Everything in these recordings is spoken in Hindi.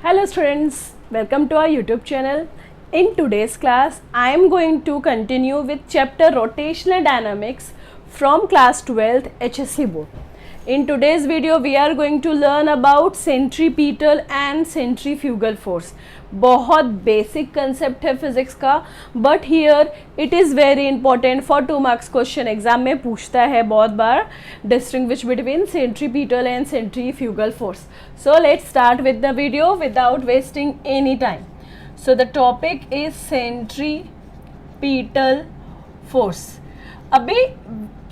Hello students, welcome to our YouTube channel. In today's class, I am going to continue with chapter Rotational Dynamics from class 12th HSC board. In today's video, we are going to learn about centripetal and centrifugal force. बहुत बेसिक कंसेप्ट है फिजिक्स का, but here it is very important for 2 marks question. Exam में पूछता है बहुत बार distinguish between centripetal and centrifugal force. So let's start with the video without wasting any time. So the topic is centripetal force. अभी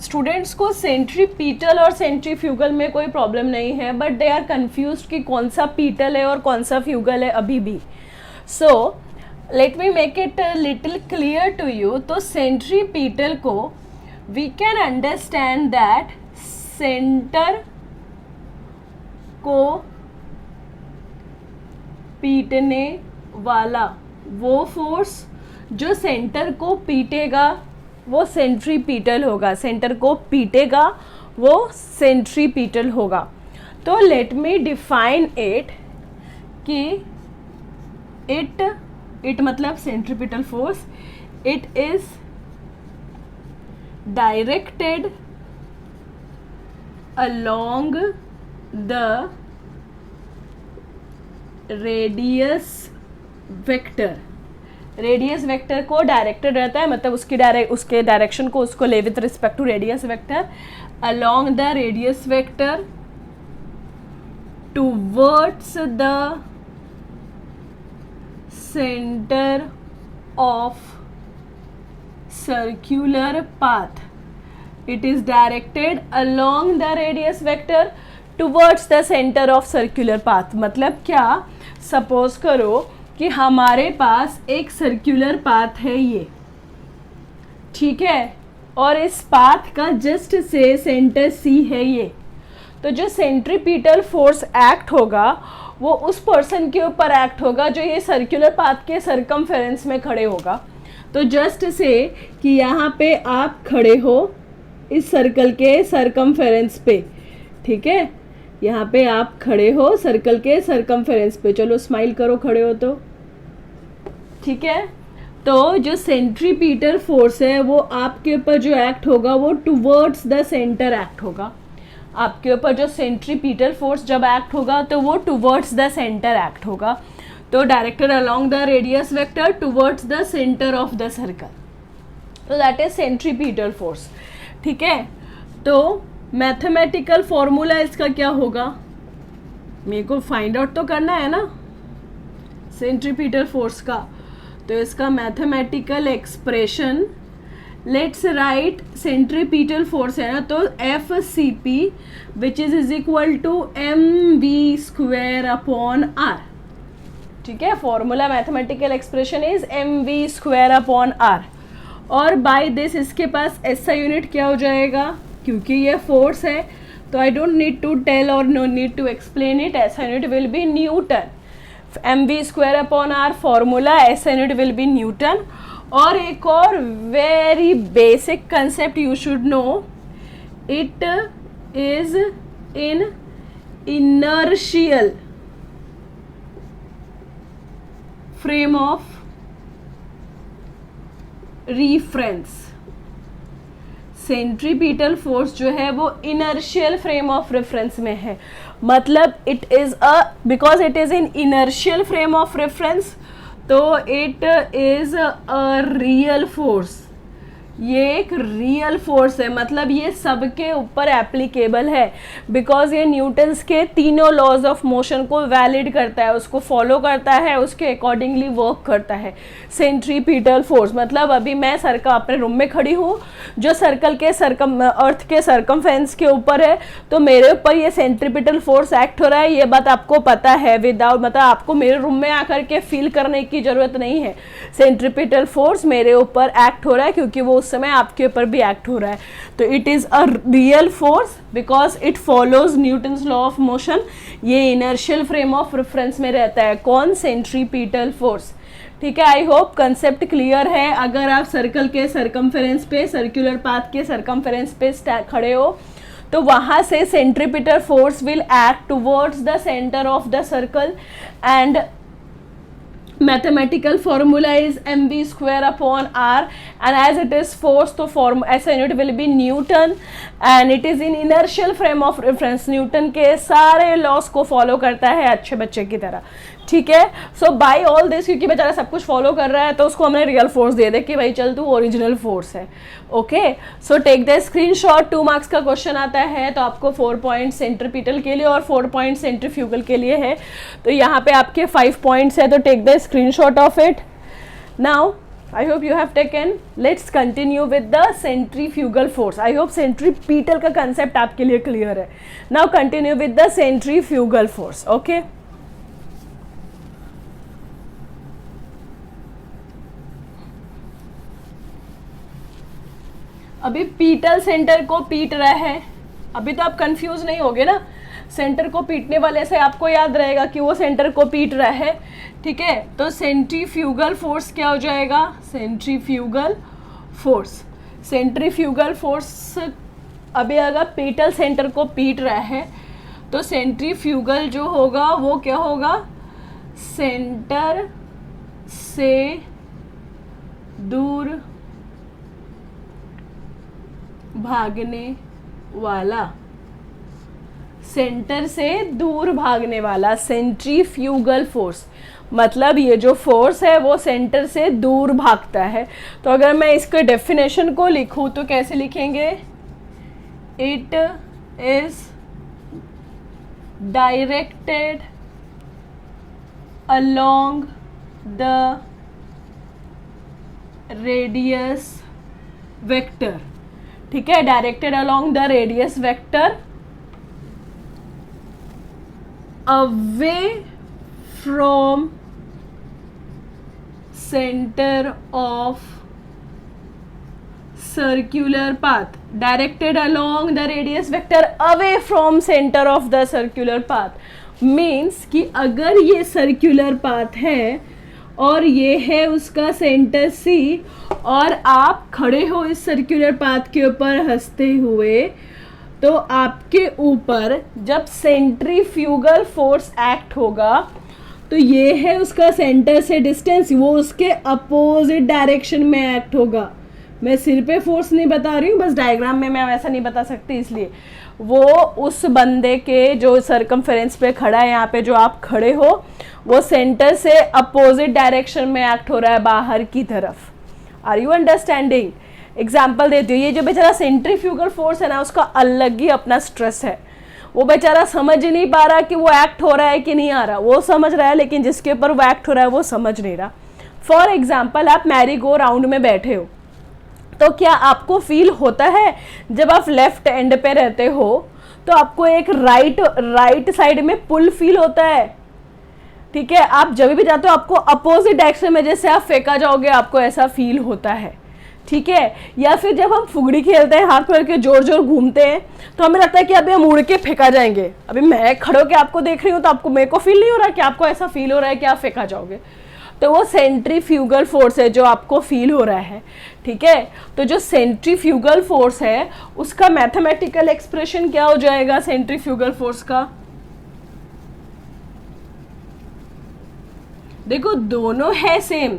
स्टूडेंट्स को सेंट्रीपिटल और सेंट्रीफ्यूगल में कोई प्रॉब्लम नहीं है, बट दे आर कन्फ्यूज्ड कि कौन सा पीटल है और कौन सा फ्यूगल है अभी भी. So let me make it little clear to you. तो सेंट्रीपिटल को we can understand that centre को पीटने वाला वो फोर्स जो सेंटर को पीटेगा वो सेंट्रीपिटल होगा. सेंटर को पीटेगा वो सेंट्रीपिटल होगा. तो लेट मी डिफाइन इट कि इट मतलब centripetal force. It is directed along the radius vector. Radius vector को डायरेक्टेड रहता है, मतलब उसके डायरेक्शन को उसको ले with respect to radius vector. Along the radius vector towards the centre of circular path. It is directed along the radius vector towards the centre of circular path. मतलब क्या, सपोज करो कि हमारे पास एक सर्क्यूलर पाथ है ये, ठीक है, और इस पाथ का जस्ट से सेंटर सी है ये. तो जो सेंट्रीपिटल फोर्स एक्ट होगा वो उस पर्सन के ऊपर एक्ट होगा जो ये सर्क्यूलर पाथ के सरकमफेरेंस में खड़े होगा. तो जस्ट से कि यहाँ पे आप खड़े हो इस सर्कल के सरकमफेरेंस पे, ठीक है, यहाँ पे आप खड़े हो सर्कल के सरकमफेरेंस पे. चलो स्माइल करो खड़े हो तो, ठीक है. तो जो सेंट्रीपिटल फोर्स है वो आपके ऊपर जो एक्ट होगा वो टुवर्ड्स द सेंटर एक्ट होगा. आपके ऊपर जो सेंट्रीपिटल फोर्स जब एक्ट होगा तो वो टुवर्ड्स द सेंटर एक्ट होगा. तो directed along the radius vector towards the centre of the circle. तो दैट इज सेंट्रीपिटल फोर्स, ठीक है. तो मैथमेटिकल फॉर्मूला इसका क्या होगा, मेरे को फाइंड आउट तो करना है ना सेंट्रीपिटल फोर्स का. तो इसका mathematical expression, let's write centripetal force है ना, तो F C P which is equal to M we square upon R. ठीक है, formula mathematical expression is M we square upon R. और बाय दिस इसके पास ऐसा यूनिट क्या हो जाएगा, क्योंकि ये फोर्स है तो I don't need to tell और no need to explain it. ऐसा unit will be newton. M we square upon r formula, ऐसा यूनिट विल बी न्यूटन. और एक और very basic concept you should know, it is in inertial frame of reference. Centripetal force जो है वो इनर्शियल फ्रेम ऑफ रेफरेंस में है. मतलब it is because it is in inertial frame of reference, तो it is a real force. ये एक रियल फोर्स है, मतलब ये सबके ऊपर एप्लीकेबल है, बिकॉज ये न्यूटन्स के तीनों लॉज ऑफ मोशन को वैलिड करता है, उसको फॉलो करता है, उसके अकॉर्डिंगली वर्क करता है. सेंट्रीपिटल फोर्स मतलब अभी मैं सर्कल अपने रूम में खड़ी हूँ जो सर्कल के अर्थ के सरकमफेरेंस के ऊपर है, तो मेरे ऊपर ये सेंट्रीपिटल फोर्स एक्ट हो रहा है. ये बात आपको पता है विदाउट, मतलब आपको मेरे रूम में आकर के फील करने की जरूरत नहीं है. सेंट्रीपिटल फोर्स मेरे ऊपर एक्ट हो रहा है क्योंकि वो उस समय आपके ऊपर भी एक्ट हो रहा है. तो it is a real force because it follows Newton's law of motion. ये इनर्शियल फ्रेम ऑफ रेफरेंस में रहता है. कौन, सेंट्रीपिटल फोर्स. ठीक है, आई होप कंसेप्ट क्लियर है. अगर आप सर्कल के सरकमफेरेंस पे, सर्कुलर पाथ के सरकमफेरेंस पे खड़े हो तो वहाँ से centripetal force will act towards the centre of the circle and mathematical formula is mv square upon r, and as it is force तो ऐसा unit will be Newton and it is in inertial frame of reference. Newton के सारे लॉस को फॉलो करता है अच्छे बच्चे की तरह, ठीक है. सो बाय ऑल दिस, क्योंकि बेचारा सब कुछ फॉलो कर रहा है तो उसको हमने रियल फोर्स दे दे कि भाई चल तू ओरिजिनल फोर्स है. Okay, so take the screenshot. 2 marks का क्वेश्चन आता है तो आपको 4 पॉइंट सेंट्रीपिटल के लिए और 4 पॉइंट सेंट्रीफ्यूगल के लिए है. तो यहाँ पे आपके 5 पॉइंट्स है, तो take the screenshot of it. Now I hope you have taken. Let's continue with the centrifugal force. I hope centripetal का concept आपके लिए clear है. Now continue with the centrifugal force. Okay. अभी पीटल सेंटर को पीट रहा है. अभी तो आप कंफ्यूज नहीं होगे ना. सेंटर को पीटने वाले से आपको याद रहेगा कि वो सेंटर को पीट रहा है, ठीक है. तो सेंट्रीफ्यूगल फोर्स क्या हो जाएगा? Centrifugal force. सेंट्रीफ्यूगल फोर्स अभी अगर पीटल सेंटर को पीट रहा है तो सेंट्रीफ्यूगल जो होगा वो क्या होगा? सेंटर से दूर भागने वाला. सेंटर से दूर भागने वाला सेंट्रीफ्यूगल फोर्स. मतलब ये जो फोर्स है वो सेंटर से दूर भागता है. तो अगर मैं इसके डेफिनेशन को लिखूं तो कैसे लिखेंगे? It is directed along the radius vector. ठीक है, directed along the radius vector away from center of circular path. Directed along the radius vector away from center of the circular path means कि अगर ये circular path है और ये है उसका सेंटर C और आप खड़े हो इस सर्कुलर पाथ के ऊपर हंसते हुए, तो आपके ऊपर जब सेंट्रीफ्यूगल फोर्स एक्ट होगा तो ये है उसका सेंटर से डिस्टेंस, वो उसके अपोजिट डायरेक्शन में एक्ट होगा. मैं सिर पे फोर्स नहीं बता रही हूँ, बस डायग्राम में मैं वैसा नहीं बता सकती, इसलिए वो उस बंदे के जो सरकमफेरेंस पे खड़ा है, यहाँ पे जो आप खड़े हो, वो सेंटर से अपोजिट डायरेक्शन में एक्ट हो रहा है बाहर की तरफ. Are you understanding? एग्जाम्पल देती हूँ. ये जो बेचारा सेंट्रीफ्यूगल फोर्स है ना, उसका अलग ही अपना स्ट्रेस है. वो बेचारा समझ ही नहीं पा रहा कि वो एक्ट हो रहा है कि नहीं आ रहा. वो समझ रहा है लेकिन जिसके ऊपर वो एक्ट हो रहा है वो समझ नहीं रहा. फॉर एग्जाम्पल, आप मैरी गो राउंड में बैठे हो तो क्या आपको फील होता है जब आप लेफ्ट एंड पे रहते हो तो आपको एक राइट साइड में पुल फील होता है? ठीक है, आप जब भी जाते हो आपको अपोजिट डायरेक्शन में जैसे आप फेंका जाओगे, आपको ऐसा फील होता है. ठीक है, या फिर जब हम फुगड़ी खेलते हैं, हाथ पैर के जोर जोर घूमते हैं, तो हमें लगता है कि अभी हम उड़ के फेंका जाएंगे. अभी मैं खड़े होकर आपको देख रही हूँ तो आपको, मेरे को फील नहीं हो रहा कि आपको ऐसा फील हो रहा है कि आप फेंका जाओगे. तो वो सेंट्रीफ्यूगल फोर्स है जो आपको फील हो रहा है. ठीक है, तो जो सेंट्रीफ्यूगल फोर्स है उसका मैथमेटिकल एक्सप्रेशन क्या हो जाएगा? सेंट्रीफ्यूगल फोर्स का देखो, दोनों है सेम.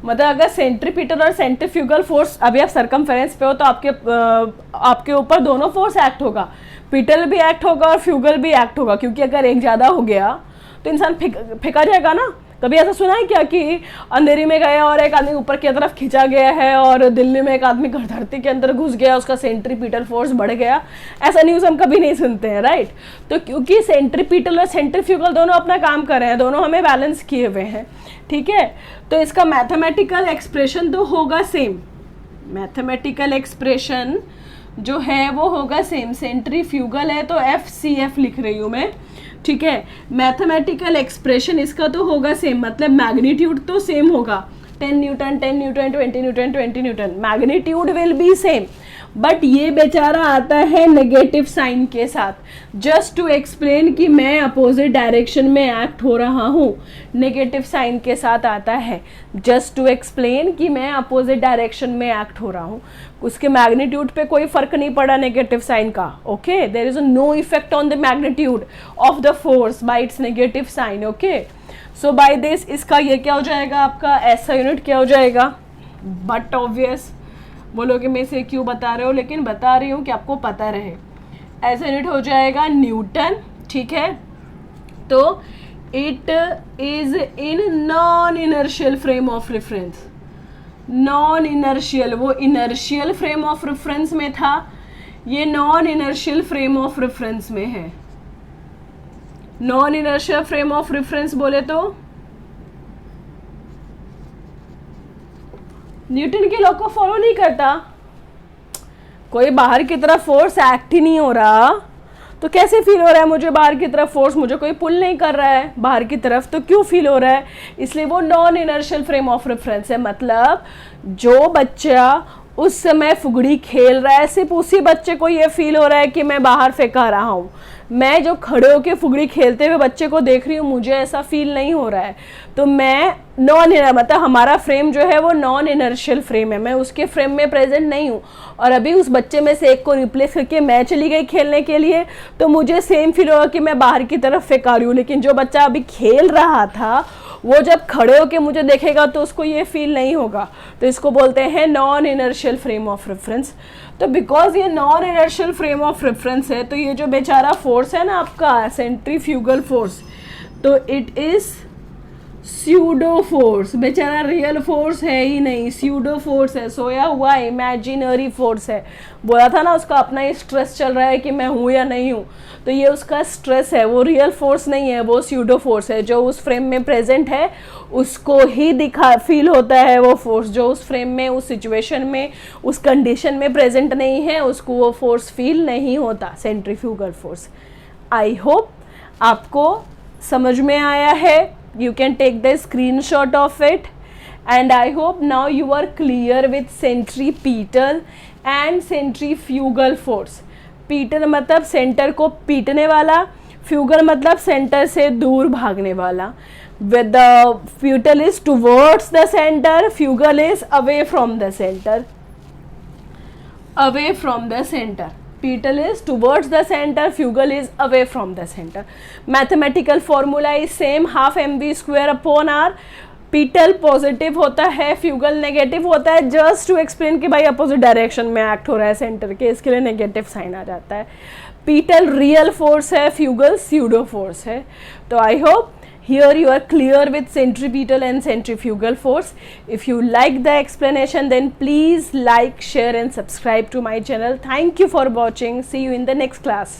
मतलब अगर सेंट्रीपिटल और सेंट्रीफ्यूगल फोर्स, अभी आप सरकमफेरेंस पे हो तो आपके ऊपर दोनों फोर्स एक्ट होगा. पिटल भी एक्ट होगा और फ्यूगल भी एक्ट होगा, क्योंकि अगर एक ज़्यादा हो गया तो इंसान फेंका जाएगा ना. कभी ऐसा सुना है क्या कि अंधेरी में गया और एक आदमी ऊपर की तरफ खींचा गया है और दिल्ली में एक आदमी धरती के अंदर घुस गया, उसका सेंट्रीपिटल फोर्स बढ़ गया? ऐसा न्यूज़ हम कभी नहीं सुनते हैं, राइट. तो क्योंकि सेंट्रीपिटल और सेंट्रीफ्यूगल दोनों अपना काम कर रहे हैं, दोनों हमें बैलेंस किए हुए हैं. ठीक है, तो इसका मैथमेटिकल एक्सप्रेशन तो होगा सेम. मैथमेटिकल एक्सप्रेशन जो है वो होगा सेम. सेंट्रीफ्यूगल है तो FCF लिख रही हूँ मैं. ठीक है, मैथमेटिकल एक्सप्रेशन इसका तो होगा सेम. मतलब मैग्नीट्यूड तो सेम होगा, 10 Newton 10 Newton 20 Newton 20 Newton, magnitude will be same. But ये बेचारा आता है नेगेटिव साइन के साथ, जस्ट टू एक्सप्लेन कि मैं अपोजिट डायरेक्शन में एक्ट हो रहा हूँ। नेगेटिव साइन के साथ आता है जस्ट टू एक्सप्लेन कि मैं अपोजिट डायरेक्शन में एक्ट हो रहा हूँ। उसके मैग्नीट्यूड पे कोई फर्क नहीं पड़ा नेगेटिव साइन का। Okay, there is no effect on the magnitude of the force by its negative sign. Okay, so by this इसका ये क्या हो जाएगा, आपका ऐसा यूनिट क्या हो जाएगा। बट ऑब्वियस बोलोगे मैं इसे क्यों बता रहे हो, लेकिन बता रही हूँ कि आपको पता रहे। ऐसा यूनिट हो जाएगा न्यूटन। ठीक है, तो it is in non inertial frame of reference. Non inertial, वो इनर्शियल फ्रेम ऑफ रेफरेंस में था, ये non inertial frame of reference में है। Non inertial frame of reference बोले तो न्यूटन के लॉ को फॉलो नहीं करता, कोई बाहर की तरफ फोर्स एक्ट ही नहीं हो रहा, तो कैसे फील हो रहा है मुझे बाहर की तरफ फोर्स, मुझे कोई पुल नहीं कर रहा है बाहर की तरफ, तो क्यों फील हो रहा है, इसलिए वो non inertial frame of reference है। मतलब जो बच्चा उस समय फुगड़ी खेल रहा है, सिर्फ उसी बच्चे को ये फील हो रहा है कि मैं बाहर फेंका रहा हूँ। मैं जो खड़े होकर फुगड़ी खेलते हुए बच्चे को देख रही हूँ, मुझे ऐसा फील नहीं हो रहा है। तो मैं मतलब हमारा फ्रेम जो है वो नॉन इनर्शियल फ्रेम है, मैं उसके फ्रेम में प्रेजेंट नहीं हूँ। और अभी उस बच्चे में से एक को रिप्लेस करके मैं चली गई खेलने के लिए, तो मुझे सेम फील होगा कि मैं बाहर की तरफ फेंका रही हूँ। लेकिन जो बच्चा अभी खेल रहा था, वो जब खड़े होके मुझे देखेगा तो उसको ये फील नहीं होगा। तो इसको बोलते हैं non inertial frame of reference. तो बिकॉज ये non inertial frame of reference है, तो ये जो बेचारा फोर्स है ना आपका सेंट्रीफ्यूगल फोर्स, तो इट इज स्यूडो फोर्स। बेचारा रियल फोर्स है ही नहीं, स्यूडो फोर्स है, सोया हुआ इमेजिनरी फोर्स है। बोला था ना उसका अपना ही स्ट्रेस चल रहा है कि मैं हूँ या नहीं हूँ, तो ये उसका स्ट्रेस है, वो रियल फोर्स नहीं है, वो स्यूडो फोर्स है। जो उस फ्रेम में प्रेजेंट है उसको ही फील होता है वो फोर्स, जो उस फ्रेम में, उस सिचुएशन में, उस कंडीशन में प्रेजेंट नहीं है, उसको वो फोर्स फील नहीं होता, सेंट्रीफ्यूगल फोर्स। आई होप आपको समझ में आया है। You can take the screenshot of it, and I hope now you are clear with centripetal and centrifugal force. पीटल मतलब सेंटर को पीटने वाला, फ्यूगल मतलब सेंटर से दूर भागने वाला। With the pítal is towards the center, fugal is away from the center. Away from the center. Pítal is towards the center, fugal is away from the center. Mathematical formula is same, half mv square upon r. Petal positive होता है, फ्यूगल नेगेटिव होता है, जस्ट टू एक्सप्लेन कि भाई अपोजिट डायरेक्शन में एक्ट हो रहा है सेंटर के, इसके लिए नेगेटिव साइन आ जाता है। पीटल रियल फोर्स है, फ्यूगल स्यूडो फोर्स है। तो I hope here you are clear with centripetal and centrifugal force. If you like the explanation, then please like, share and subscribe to my channel. Thank you for watching. See you in the next class.